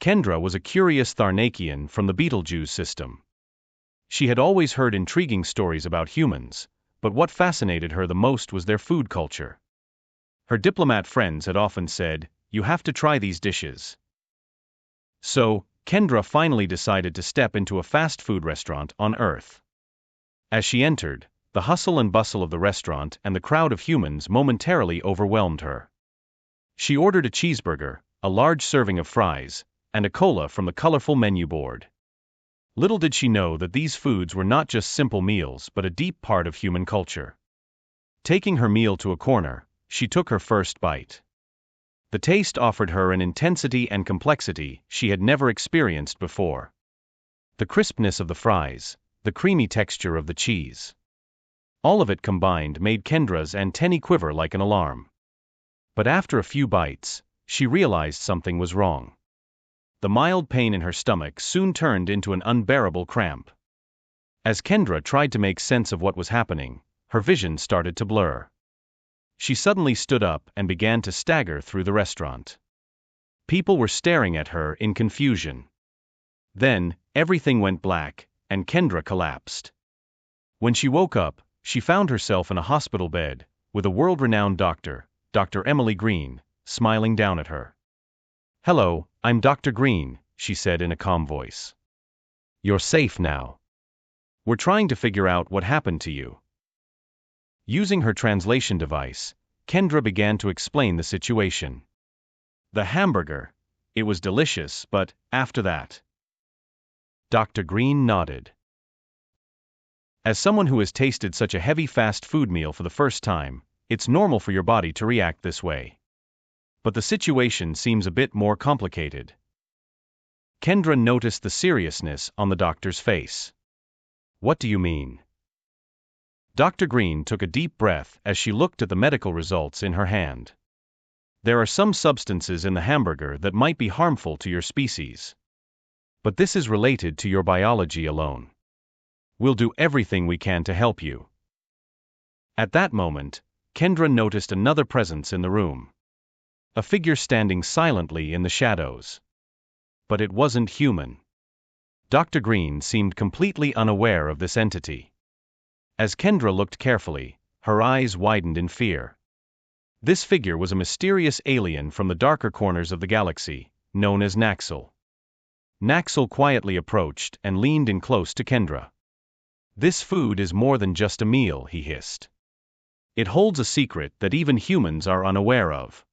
Kendra was a curious Tharnakian from the Betelgeuse system. She had always heard intriguing stories about humans, but what fascinated her the most was their food culture. Her diplomat friends had often said, "You have to try these dishes." So, Kendra finally decided to step into a fast food restaurant on Earth. As she entered, the hustle and bustle of the restaurant and the crowd of humans momentarily overwhelmed her. She ordered a cheeseburger, a large serving of fries, and a cola from the colorful menu board. Little did she know that these foods were not just simple meals but a deep part of human culture. Taking her meal to a corner, she took her first bite. The taste offered her an intensity and complexity she had never experienced before. The crispness of the fries, the creamy texture of the cheese. All of it combined made Kendra's antennae quiver like an alarm. But after a few bites, she realized something was wrong. The mild pain in her stomach soon turned into an unbearable cramp. As Kendra tried to make sense of what was happening, her vision started to blur. She suddenly stood up and began to stagger through the restaurant. People were staring at her in confusion. Then, everything went black, and Kendra collapsed. When she woke up, she found herself in a hospital bed, with a world-renowned doctor, Dr. Emily Green, smiling down at her. "Hello, I'm Dr. Green," she said in a calm voice. "You're safe now. We're trying to figure out what happened to you." Using her translation device, Kendra began to explain the situation. The hamburger. It was delicious, but after that. Dr. Green nodded. As someone who has tasted such a heavy fast food meal for the first time, it's normal for your body to react this way. But the situation seems a bit more complicated. Kendra noticed the seriousness on the doctor's face. "What do you mean?" Dr. Green took a deep breath as she looked at the medical results in her hand. "There are some substances in the hamburger that might be harmful to your species. But this is related to your biology alone. We'll do everything we can to help you." At that moment, Kendra noticed another presence in the room. A figure standing silently in the shadows. But it wasn't human. Dr. Green seemed completely unaware of this entity. As Kendra looked carefully, her eyes widened in fear. This figure was a mysterious alien from the darker corners of the galaxy, known as Naxal. Naxal quietly approached and leaned in close to Kendra. "This food is more than just a meal," he hissed. "It holds a secret that even humans are unaware of.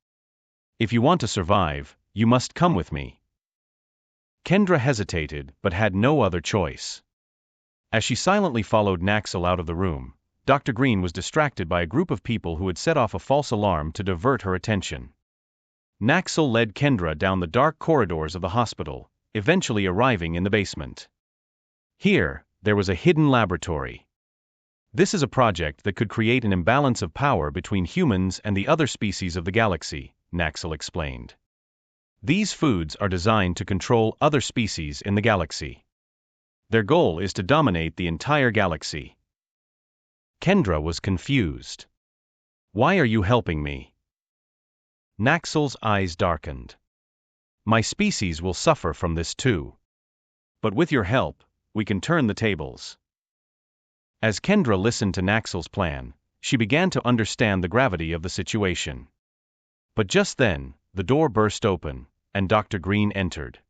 If you want to survive, you must come with me." Kendra hesitated but had no other choice. As she silently followed Naxal out of the room, Dr. Green was distracted by a group of people who had set off a false alarm to divert her attention. Naxal led Kendra down the dark corridors of the hospital, eventually arriving in the basement. Here, there was a hidden laboratory. "This is a project that could create an imbalance of power between humans and the other species of the galaxy," Naxal explained. "These foods are designed to control other species in the galaxy. Their goal is to dominate the entire galaxy." Kendra was confused. "Why are you helping me?" Naxal's eyes darkened. "My species will suffer from this too. But with your help, we can turn the tables." As Kendra listened to Naxal's plan, she began to understand the gravity of the situation. But just then, the door burst open, and Dr. Green entered.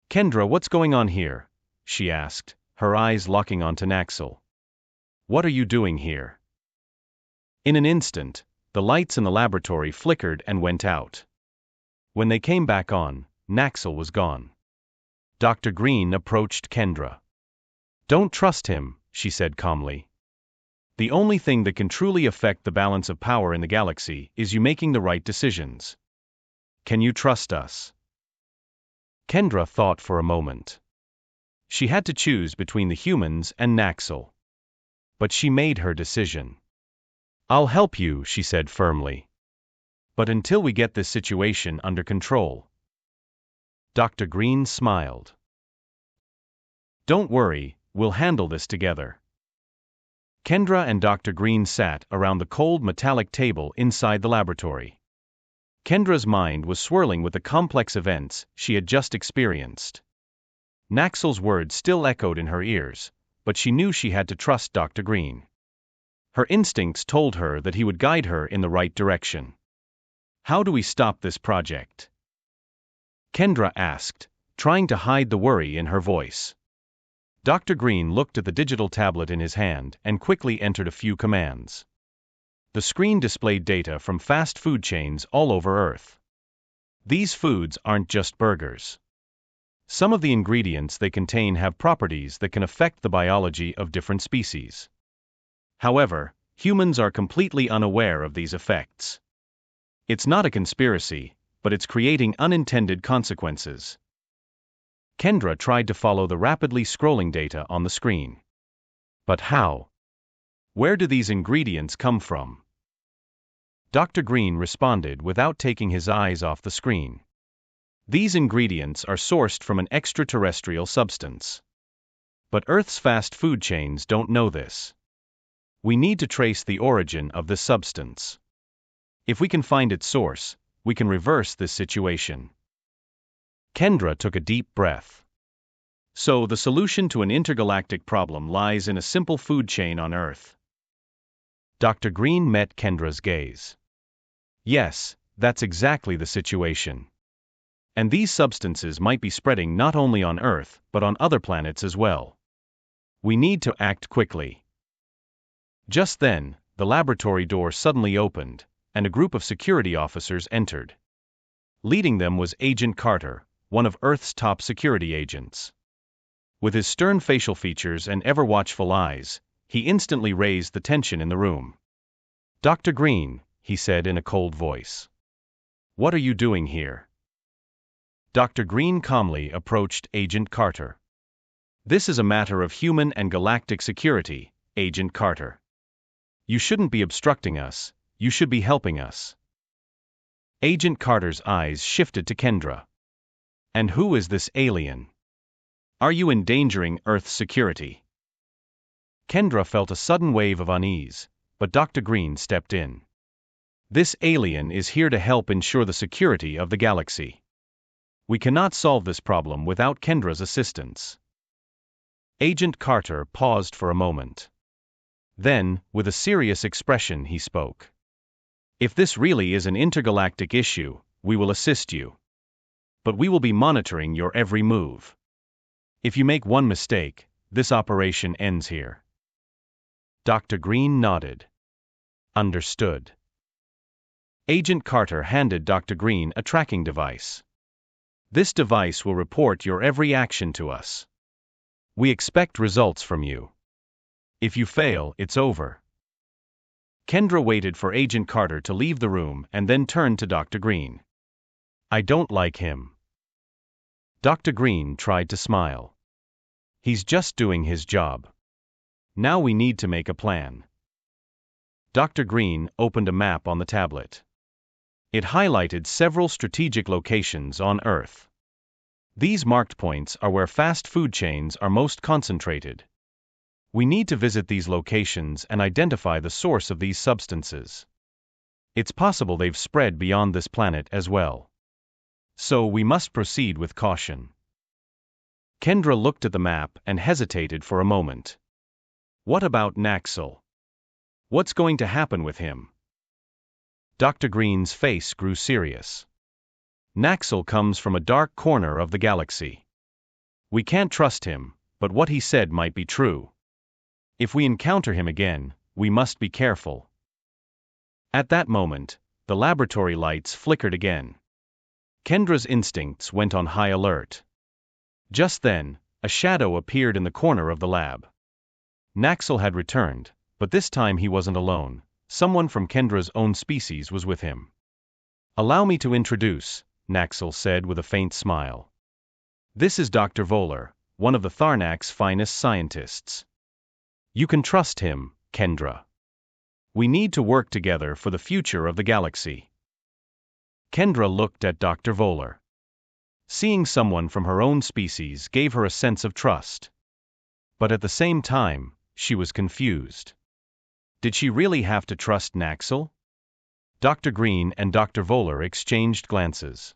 "Kendra, what's going on here?" she asked, her eyes locking onto Naxal. "What are you doing here?" In an instant, the lights in the laboratory flickered and went out. When they came back on, Naxal was gone. Dr. Green approached Kendra. "Don't trust him," she said calmly. "The only thing that can truly affect the balance of power in the galaxy is you making the right decisions. Can you trust us?" Kendra thought for a moment. She had to choose between the humans and Naxal. But she made her decision. "I'll help you," she said firmly. "But until we get this situation under control." Dr. Green smiled. "Don't worry, we'll handle this together." Kendra and Dr. Green sat around the cold metallic table inside the laboratory. Kendra's mind was swirling with the complex events she had just experienced. Naxal's words still echoed in her ears, but she knew she had to trust Dr. Green. Her instincts told her that he would guide her in the right direction. How do we stop this project? Kendra asked, trying to hide the worry in her voice. Dr. Green looked at the digital tablet in his hand and quickly entered a few commands. The screen displayed data from fast food chains all over Earth. These foods aren't just burgers. Some of the ingredients they contain have properties that can affect the biology of different species. However, humans are completely unaware of these effects. It's not a conspiracy, but it's creating unintended consequences. Kendra tried to follow the rapidly scrolling data on the screen. But how? Where do these ingredients come from? Dr. Green responded without taking his eyes off the screen. These ingredients are sourced from an extraterrestrial substance. But Earth's fast food chains don't know this. We need to trace the origin of this substance. If we can find its source, we can reverse this situation. Kendra took a deep breath. So the solution to an intergalactic problem lies in a simple food chain on Earth. Dr. Green met Kendra's gaze. Yes, that's exactly the situation. And these substances might be spreading not only on Earth, but on other planets as well. We need to act quickly. Just then, the laboratory door suddenly opened, and a group of security officers entered. Leading them was Agent Carter, one of Earth's top security agents. With his stern facial features and ever-watchful eyes, he instantly raised the tension in the room. "Dr. Green," he said in a cold voice. "What are you doing here?" Dr. Green calmly approached Agent Carter. "This is a matter of human and galactic security, Agent Carter. You shouldn't be obstructing us, you should be helping us." Agent Carter's eyes shifted to Kendra. "And who is this alien? Are you endangering Earth's security?" Kendra felt a sudden wave of unease, but Dr. Green stepped in. "This alien is here to help ensure the security of the galaxy. We cannot solve this problem without Kendra's assistance." Agent Carter paused for a moment. Then, with a serious expression, he spoke. "If this really is an intergalactic issue, we will assist you. But we will be monitoring your every move. If you make one mistake, this operation ends here." Dr. Green nodded. "Understood." Agent Carter handed Dr. Green a tracking device. "This device will report your every action to us. We expect results from you. If you fail, it's over." Kendra waited for Agent Carter to leave the room and then turned to Dr. Green. "I don't like him." Dr. Green tried to smile. "He's just doing his job. Now we need to make a plan." Dr. Green opened a map on the tablet. It highlighted several strategic locations on Earth. These marked points are where fast food chains are most concentrated. We need to visit these locations and identify the source of these substances. It's possible they've spread beyond this planet as well. So we must proceed with caution. Kendra looked at the map and hesitated for a moment. What about Naxal? What's going to happen with him? Dr. Green's face grew serious. "Naxal comes from a dark corner of the galaxy. We can't trust him, but what he said might be true. If we encounter him again, we must be careful." At that moment, the laboratory lights flickered again. Kendra's instincts went on high alert. Just then, a shadow appeared in the corner of the lab. Naxal had returned, but this time he wasn't alone. Someone from Kendra's own species was with him. "Allow me to introduce," Naxal said with a faint smile. "This is Dr. Voller, one of the Tharnak's finest scientists. You can trust him, Kendra. We need to work together for the future of the galaxy." Kendra looked at Dr. Voller. Seeing someone from her own species gave her a sense of trust. But at the same time, she was confused. Did she really have to trust Naxal? Dr. Green and Dr. Voller exchanged glances.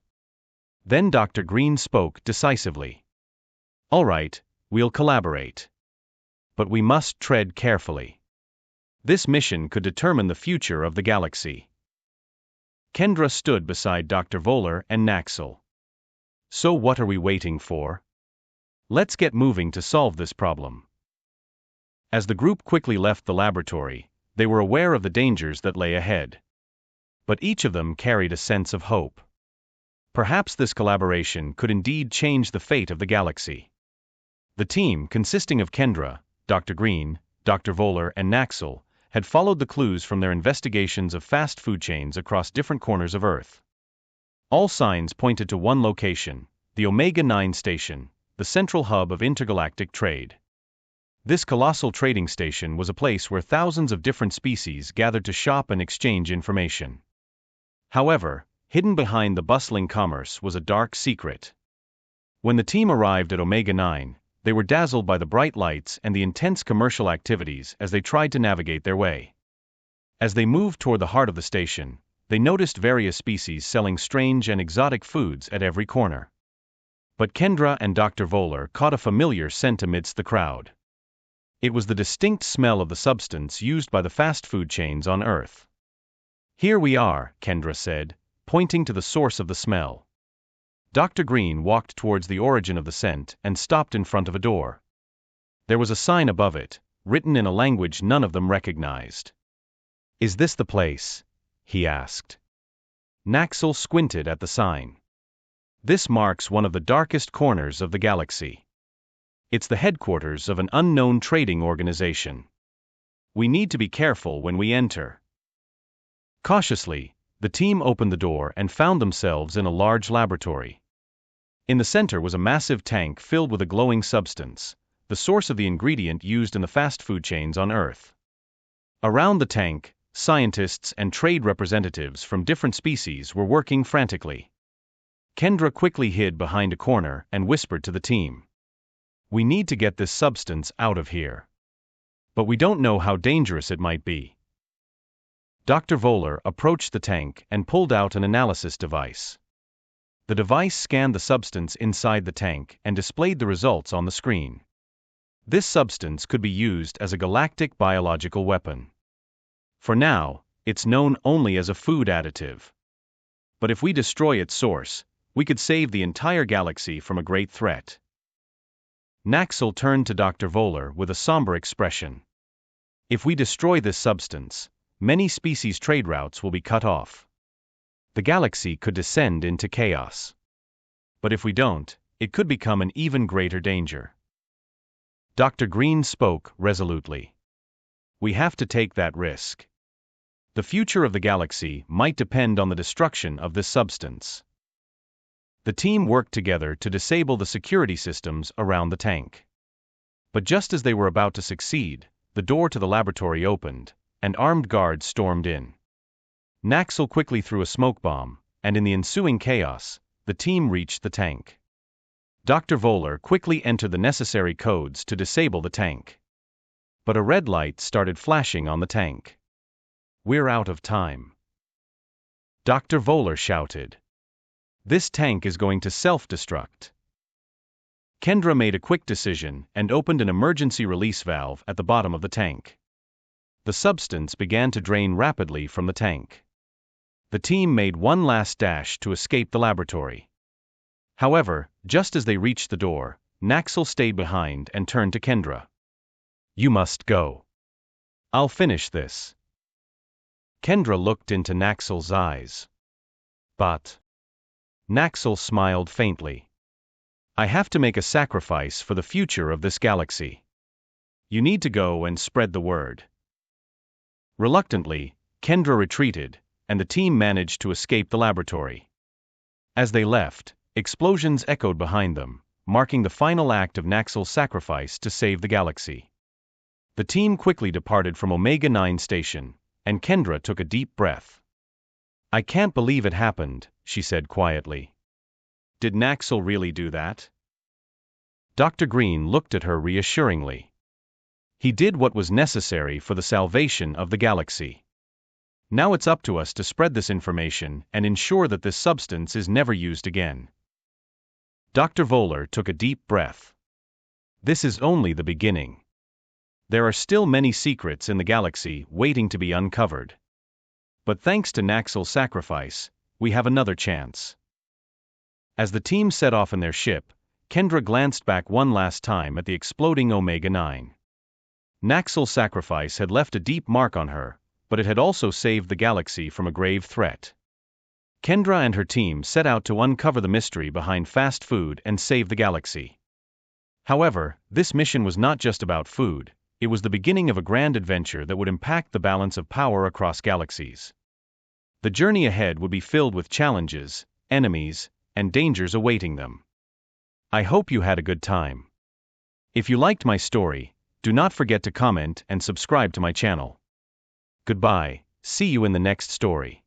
Then Dr. Green spoke decisively. All right, we'll collaborate. But we must tread carefully. This mission could determine the future of the galaxy. Kendra stood beside Dr. Voller and Naxel. So what are we waiting for? Let's get moving to solve this problem. As the group quickly left the laboratory, they were aware of the dangers that lay ahead. But each of them carried a sense of hope. Perhaps this collaboration could indeed change the fate of the galaxy. The team, consisting of Kendra, Dr. Green, Dr. Voller, and Naxel, had followed the clues from their investigations of fast food chains across different corners of Earth. All signs pointed to one location, the Omega-9 station, the central hub of intergalactic trade. This colossal trading station was a place where thousands of different species gathered to shop and exchange information. However, hidden behind the bustling commerce was a dark secret. When the team arrived at Omega-9, they were dazzled by the bright lights and the intense commercial activities as they tried to navigate their way. As they moved toward the heart of the station, they noticed various species selling strange and exotic foods at every corner. But Kendra and Dr. Voller caught a familiar scent amidst the crowd. It was the distinct smell of the substance used by the fast food chains on Earth. Here we are, Kendra said, pointing to the source of the smell. Dr. Green walked towards the origin of the scent and stopped in front of a door. There was a sign above it, written in a language none of them recognized. Is this the place? He asked. Naxel squinted at the sign. This marks one of the darkest corners of the galaxy. It's the headquarters of an unknown trading organization. We need to be careful when we enter. Cautiously, the team opened the door and found themselves in a large laboratory. In the center was a massive tank filled with a glowing substance, the source of the ingredient used in the fast food chains on Earth. Around the tank, scientists and trade representatives from different species were working frantically. Kendra quickly hid behind a corner and whispered to the team. We need to get this substance out of here. But we don't know how dangerous it might be. Dr. Voller approached the tank and pulled out an analysis device. The device scanned the substance inside the tank and displayed the results on the screen. This substance could be used as a galactic biological weapon. For now, it's known only as a food additive. But if we destroy its source, we could save the entire galaxy from a great threat. Naxel turned to Dr. Voller with a somber expression. If we destroy this substance, many species' trade routes will be cut off. The galaxy could descend into chaos. But if we don't, it could become an even greater danger. Dr. Green spoke resolutely. We have to take that risk. The future of the galaxy might depend on the destruction of this substance. The team worked together to disable the security systems around the tank. But just as they were about to succeed, the door to the laboratory opened, and armed guards stormed in. Naxel quickly threw a smoke bomb, and in the ensuing chaos, the team reached the tank. Dr. Voller quickly entered the necessary codes to disable the tank. But a red light started flashing on the tank. We're out of time. Dr. Voller shouted. This tank is going to self-destruct. Kendra made a quick decision and opened an emergency release valve at the bottom of the tank. The substance began to drain rapidly from the tank. The team made one last dash to escape the laboratory. However, just as they reached the door, Naxel stayed behind and turned to Kendra. You must go. I'll finish this. Kendra looked into Naxel's eyes. But Naxel smiled faintly. I have to make a sacrifice for the future of this galaxy. You need to go and spread the word. Reluctantly, Kendra retreated, and the team managed to escape the laboratory. As they left, explosions echoed behind them, marking the final act of Naxel's sacrifice to save the galaxy. The team quickly departed from Omega-9 station, and Kendra took a deep breath. I can't believe it happened, she said quietly. Did Naxel really do that? Dr. Green looked at her reassuringly. He did what was necessary for the salvation of the galaxy. Now it's up to us to spread this information and ensure that this substance is never used again. Dr. Voller took a deep breath. This is only the beginning. There are still many secrets in the galaxy waiting to be uncovered. But thanks to Naxal's sacrifice, we have another chance. As the team set off in their ship, Kendra glanced back one last time at the exploding Omega-9. Naxal's sacrifice had left a deep mark on her, but it had also saved the galaxy from a grave threat. Kendra and her team set out to uncover the mystery behind fast food and save the galaxy. However, this mission was not just about food, it was the beginning of a grand adventure that would impact the balance of power across galaxies. The journey ahead would be filled with challenges, enemies, and dangers awaiting them. I hope you had a good time. If you liked my story, do not forget to comment and subscribe to my channel. Goodbye, see you in the next story.